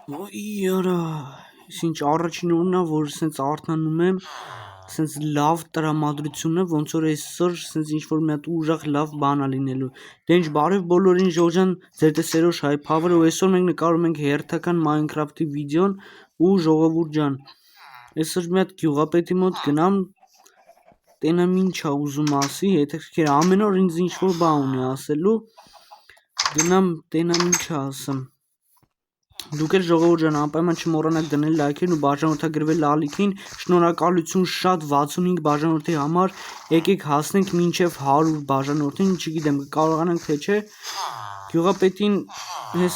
Իրա, ինչ առաջին օրն է, որ սենց արթնանում եմ, սենց լավ տրամադրություն է, ոնց որ այսօր սենց ինչ-որ մի հատ ուժեղ լավ բան է լինելու։ Դե ինչ բարև բոլորին, Ժորժան, ձեր տեսերոշ High Power-ը, ու այսօր մենք նկարում ենք հերթական Minecraft-ի վիդեոն, ու ժողովուրդ ջան, այսօր մի հատ գյուղապետի մոտ գնամ, տենամ ինչ է ուզում ասի, հետաքրքիր է, ամեն օր ինձ ինչ-որ բան ունի ասելու, գնամ տենամ ինչ է ասում։ Դուք էլ ժողովուրդ ջան, անպայման չմոռանաք դնել լայքերն ու բաժանորդագրվել ալիքին, շնորհակալություն շատ 65 բաժանորդի համար, եկեք հասնենք մինչև 100 բաժանորդին, չգիտեմ կարողանանք թե չէ, գյուղապետին,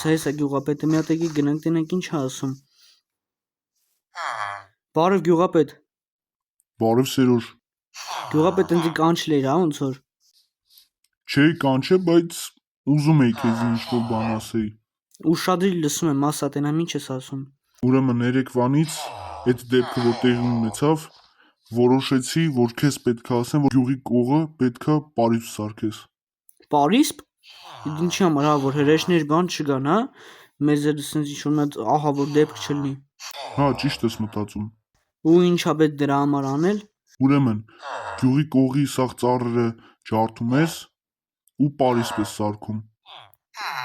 հեսա գյուղապետը, մի հատ եկեք գնանք տենանք ինչ է ասում։ Բարև գյուղապետ։ Բարև Սերոժ։ Գյուղապետ ինձ կանչել էր, ոնց որ։ Չէի կանչե, բայց ուզում էի քեզ ինչ-որ բան ասեի։ Ուշադրիր լսում եմ, ասա տենամ ինչ ես ասում։ Ուրեմն երեկվանից այդ դեպքը որ տեղի ունեցավ, որոշեցի, որ քեզ պետք է ասեմ, որ գյուղի կողը պետքա պարիսպ սարքես։ Պարիսպ։ Ինչի համար, որ հրեշներ բան չգան, հա։ Մեզ էլ sense ինչ-որ մի հատ ահավոր դեպք չլինի։ Հա, ճիշտ ես մտածում։ Ու ինչա պետք դրա համար անել։ Ուրեմն գյուղի կողի սաղ ծառերը ջարդում ես ու պարիսպ ես սարքում։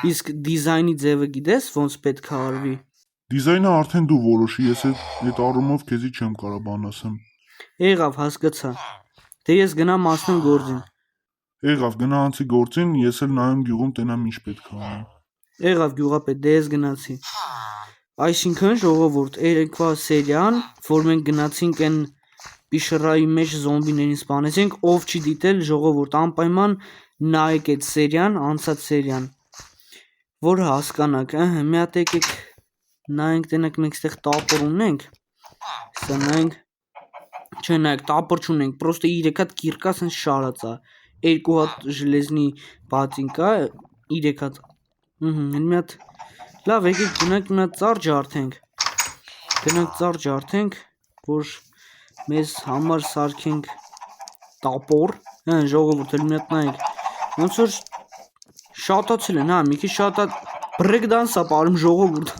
Իսկ դիզայնի ձևը գիտես ոնց պետք է արվի։ Դիզայնը արդեն դու որոշի, ես այդ առումով քեզի չեմ կարող բան ասեմ։ Եղավ, հասկացա։ Դե ես գնամ ասնեմ գործին։ Եղավ, գնա անցի գործին, ես էլ նայում գյուղում տենամ ինչ պետք է անեմ։ Եղավ գյուղապետ, դե ես գնացի։ Այսինքն ժողովուրդ, երեկվա սերիան, որ մենք գնացինք այն Պիշռայի մեջ զոմբիներին սպանեցինք, ով չի դիտել ժողովուրդ, անպայման նայեք այդ սերիան, անցած սերիան, որ հասկանաք, մի հատ եկեք նայենք, տենակ մենք ստեղ տապոր ունենք, սա նայենք, չէ նայեք, տապոր չունենք, պրոստը 3 հատ կիրկա սենց շարած է, 2 հատ ժլեզնի բատին կա, 3 հատ, մի հատ, լավ եկեք գնանք մի հատ ծառ ջարդենք, գնանք ծառ ջարդենք, որ մեզ համար սարքենք տապոր, ժողովուրդ էլ մի հատ նայեք, ոնց որ շատացել են, մի քիչ շատ բրեկ դանս է պարում ժողովուրդ,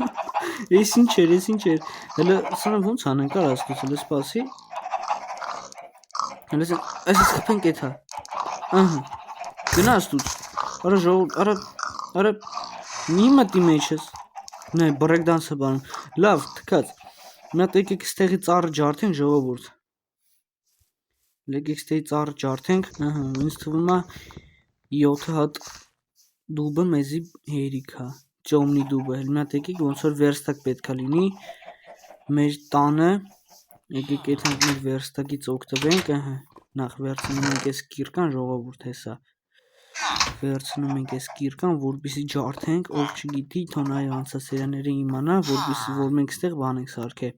ես ինչ էր, հələ սա ոնց անենք ասկուց, հələ սպասի, հələ այս խփենք էթա, գնաս դուց, արա ժողովուրդ, արա մի մտի մեջ ես, նայ բրեկ դանս է պարում, լավ թքած, մի հատ եկեք ստեղի ծառը ջարդենք ժողովուրդ, եկեք ստեղի ծառը ջարդենք, ինձ թվում է 7 հատ դուբը մեզի հերիք է, ճոմնի դուբը, հել մի հատ եկեք ոնց որ վերստակ պետք է լինի, մեր տանը, եկեք եթանք մեր վերստակից օգտվենք, նախ վերցնում ենք այս կիրկան ժողովուրդ հեսա, վերցնում ենք այս կիրկան, որպեսի ջարդենք, ով չգիտի, թոնայի անցած սերիաները իմանա, որպեսի որ մենք ստեղ բան ենք սարքե,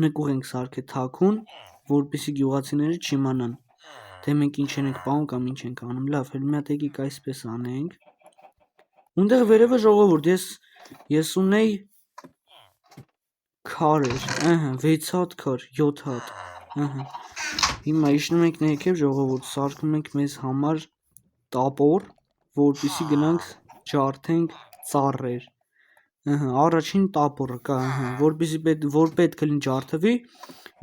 նկուղ ենք սարքե թաքուն, որպեսի գյուղացիները չիմանան, թե մենք ինչ ենք պահում կամ ինչ ենք անում, լավ, հել մի հատ եկեք այսպես անենք, ունդեղ վերևը ժողովուրդ, ես ունեի քար էր, 6 հատ քար, 7 հատ, հիմա իջնում ենք ներքև ժողովուրդ, սարքում ենք մեզ համար տապոր, որպեսի գնանք ջարդենք ծառեր, առաջին տապորը կա, որպեսի որ պետք է լինի ջարդվի,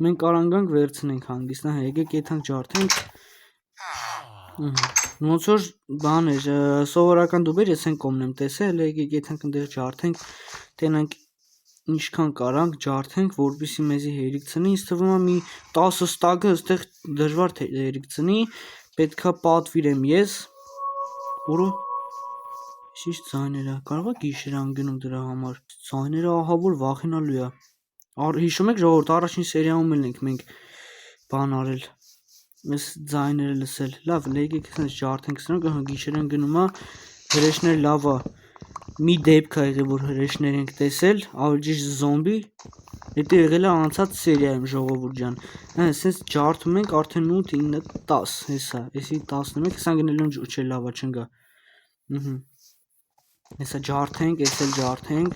մենք կարան գանք վերցնենք հանգիստ, եկեք եթանք ջարդենք, ոնց որ բան էր, սովորական դուբեր ես են կոմն եմ տեսել, եկեք եթանք ընդեղ ջարդենք, տենանք ինչքան կարանք ջարդենք, որպեսի մեզի հերիք ծնի, ինձ թվում է մի 10 ստագը այստեղ դժվար թե հերիք ծնի, պետքա պատվիրեմ ես, որը ինչ ձայներ է, կարող է գիշեր անգնում դրա համար, ձայները ահավոր վախենալու է, հիշում եք ժողովուրդ, առաջին սերիայում էլ ենք մենք բան արել, այս ձայները լսել, լավ, եկեք ջարդենք սրանք, գիշեր անգնում է, հրեշներ լավ է, մի դեպք է եղել, որ հրեշներ ենք տեսել, ավելի ճիշտ զոմբի, հետո եղել է անցած սերիայում ժողովուրդ ջան, սենց ջարդում ենք արդեն 8, 9, 10, հեսա, եսի 11, հեսա գնելուն չէ լավա չնգա, հեսա ջարդենք, ես էլ ջարդենք,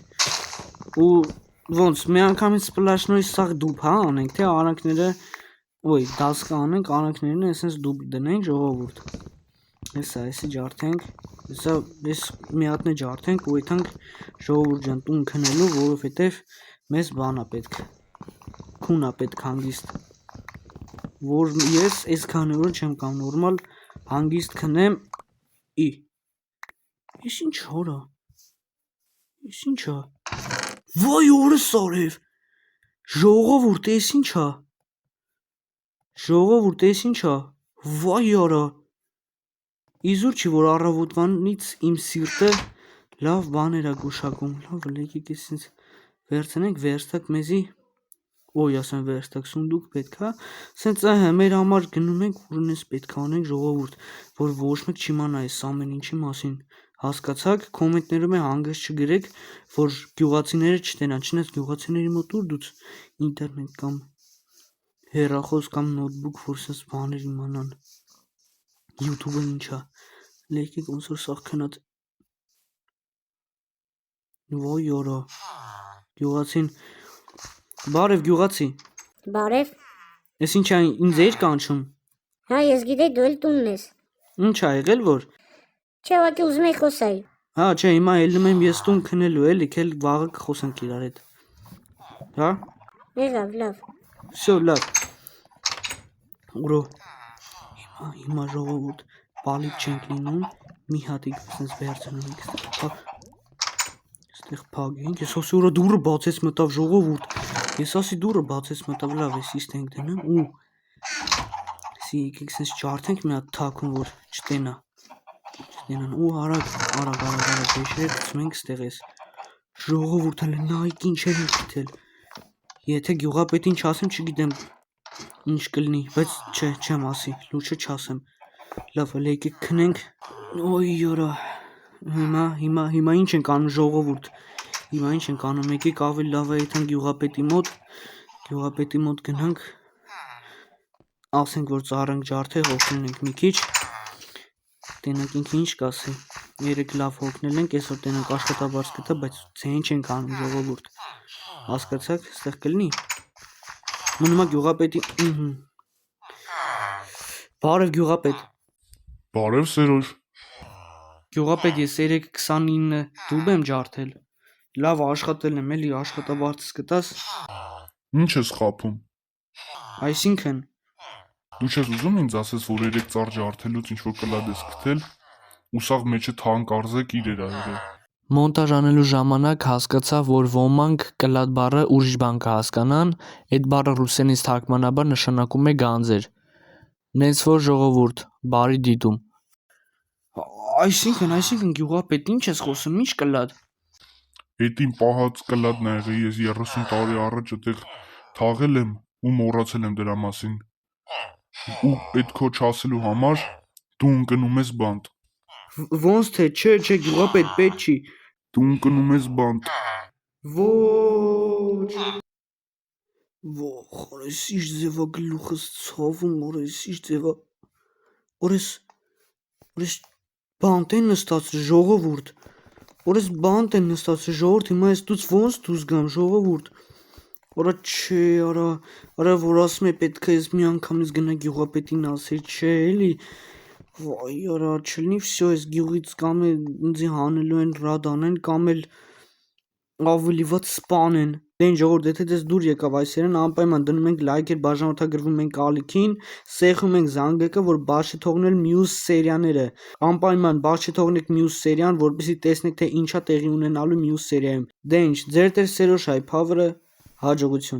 ու ոնց, մի անգամից սպլաշնոյի սաղ դուբ հա անենք, թե արանքները, ոյ, դասկա անենք, արանքներն է սենց դուբ դնենք ժողովուրդ, հեսա, եսի ջարդենք, Հեսա ես մի հատնե ջարդենք ու եթանք ժողովուրդ ջան տուն քնելու, որովհետև մեզ բանա պետք։ Քունա պետք հանգիստ։ Որ ես այսքան օրը չեմ կամ նորմալ հանգիստ քնեմ Ես ինչ հորա։ Ես ինչա։ Վայ օրս արև։ Ժողովուրդ ես ինչա։ Ժողովուրդ ես ինչա։ Վայ արա։ Իզուր չի որ առավոտվանից իմ սիրտը լավ բաներ է գուշակում։ Լավ եկեք էսից վերցնենք վերստակ մեզի Ոյ ասեմ վերստակ սունդուկ պետք է։ Սենց մեր համար գնում ենք ուրնես պետք է անենք ժողովուրդ, որ ոչ մեկ չիմանա այս ամեն ինչի մասին։ Հասկացաք, կոմենտներում հանգիստ չգրեք, որ գյուղացիները չտենան, չնայած գյուղացիների մոտ ուր դուց ինտերնետ կամ հեռախոս կամ նոթբուք, որ սենց բաներ իմանան։ YouTube-ը ինչա։ Եկեք ոնց որ սաղ քնած Ոյ արա։ Գյուղացին Բարև գյուղացի։ Բարև։ Ես ինչա ինձ էր կանչում։ Հա, ես գիտեի դու էլ տունն ես։ Ինչ ա եղել որ։ Չէ, ուղղակի ուզում եի խոսայի։ Հա, չէ, հիմա ելնում եմ ես տուն քնելու էլի, քել վաղը կխոսենք իրար հետ։ Հա։ Լավ։ Всё, լավ։ Ուրո։ Հիմա ժողովուրդ պալիկ չենք լինում, մի հատիկ սենց վերցնենք այստեղ փագենք, ես ասի ուրա դուրը բացեց մտավ ժողովուրդ։ Ես ասի դուրը բացեց մտավ, լավ էս իստ ենք դնում ու Սի եկեք սենց ջարդենք մի հատ թաքուն որ չտենա։ Չտենան ու արագ բեշեր գցմենք ստեղ ես։ Ժողովուրդ հələ նայք ինչ են գտել։ Եթե գյուղապետին չասեմ չգիտեմ ինչ կլինի, բայց չէ, չեմ ասի, լուչը չասեմ։ Լավ, եկեք քնենք։ Ոյ արա։ Հիմա ինչ ենք անում ժողովուրդ։ Հիմա ինչ ենք անում, եկեք ավելի լավ է եթան գյուղապետի մոտ գնանք։ Ասենք որ ծառանք ջարդեղ օգնենք մի քիչ։ Տենանք ինքը ինչ կասի։ Երեք լավ հոգնել ենք, այսօր տենանք աշխատաբարձ գտա, բայց ցեն չենք անում ժողովուրդ։ Հասկացաք, այստեղ կլինի։ Մնում է գյուղապետի Բարև գյուղապետ։ Բարև Սերոջ։ Գյուղապետ ես 3:29 դուբ եմ ջարդել։ Լավ աշխատել եմ, էլի աշխատաբարձ գտաս։ Ինչ ես խափում։ Այսինքն Դու չես ուզում ինձ ասես, որ 3 ծառ ջարդելուց ինչ որ կլադ ես գտել, ու սաղ մեջը թանկ արզեք իրեր ա եղել։ Մոնտաժ անելու ժամանակ հասկացա, որ ոմանք կլադ բառը ուրիշ բան կհասկանան, այդ բառը ռուսերենից թարգմանաբար նշանակում է գանձեր։ Նենց որ ժողովուրդ, բարի դիտում։ Այսինքն գյուղապետ ինչ ես խոսում, ինչ կլադ։ Էդ իմ պահած կլադն ա եղել, ես 30 տարի առաջ այդտեղ թաղել եմ ու մոռացել եմ դրա մասին։ Ու այդ քո չասելու համար դու ընկնում ես բանտ։ Ոնց թե, չէ, գյուղապետ պետք չի։ Դու ընկնում ես բանտ։ Ոչ։ Օրես ինչ ձևա գլուխս ցավում, օրես ինչ ձևա։ Օրես բանտ են նստացրել ժողովուրդ։ Օրես բանտ են նստացրել ժողովուրդ, հիմա ես դուց ոնց դուրս գամ ժողովուրդ։ Արա չէ, արա որ ասում է պետք է ես մի անգամից գնա գյուղապետին ասել, չէ էլի։ Վայ արա չլինի всё ես գյուղից կամ ինձ հանելու են ռադ անեն կամ էլ ավելի վատ սպանեն։ Դեն ժողովուրդ, եթե դες դուր եկավ այս երեն անպայման դնում ենք լայքեր, բաժանորդագրվում ենք ալիքին, սեղում ենք զանգակը, որ բաց չթողնել մյուս սերիաները։ Անպայման բաց չթողնեք մյուս սերիան, որպեսզի տեսնեք թե ինչա տեղի ունենալու մյուս սերիայում։ Դե ինչ, ձեր տեր Սերոշ հայ, Փավրը հաջողություն։